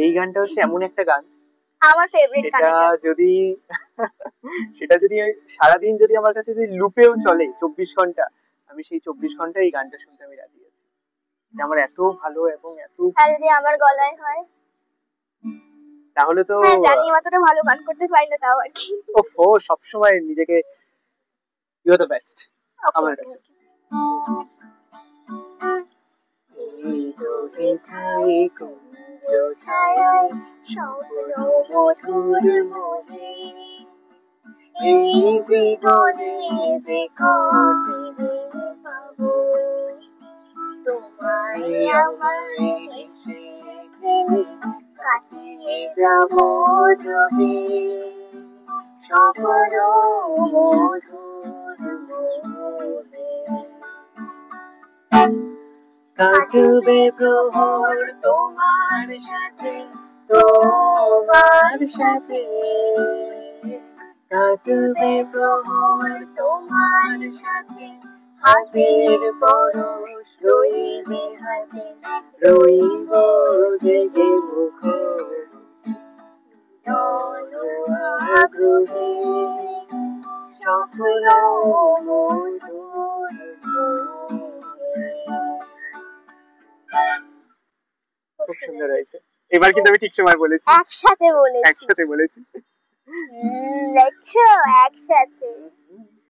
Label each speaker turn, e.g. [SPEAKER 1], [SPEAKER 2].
[SPEAKER 1] এই গানটা হচ্ছে এমন একটা গান,
[SPEAKER 2] আমার ফেভারিট গান
[SPEAKER 1] সেটা যদি সেটা যদি সারাদিন যদি আমার কাছে যদি লুপেও চলে 24 ঘন্টা, আমি সেই 24 ঘন্টা এই গানটা শুনতে আমি রাজি আছি। এটা আমার এত ভালো এবং এত,
[SPEAKER 2] আর যদি আমার গলায় হয়
[SPEAKER 1] তাহলে তো
[SPEAKER 2] হ্যাঁ জানি অতটা ভালো গান করতে পারি না তাও আর কি।
[SPEAKER 1] ওফো, সবসময় নিজেকে ইউ আর দ্য বেস্ট আমার কাছে। এই দোহে ঠাই কুঞ্জ ছায়ায় স্বপ্ন মধুর মোহে, এই জীবনে যে কতদিন পাবো, তোমায় আমায় হেসে খেলে কাটিয়ে যাব দ্রোহে, স্বপ্ন মধুর মোহে। কাটবে প্রহর তোমার সাথে, তোমার সাথে, কাটবে প্রহর তোমার সাথে, হাতের পরশ রইবে হাতে, রইব জেগে মুখর আগ্রহে, স্বপ্ন মধুর মোহে। খুব সুন্দর হয়েছে। এবার কিন্তু আমি ঠিক সময় বলেছি,
[SPEAKER 2] একসাথে বলেছি।
[SPEAKER 1] একসাথে বলেছি।
[SPEAKER 2] দেখছো একসাথে।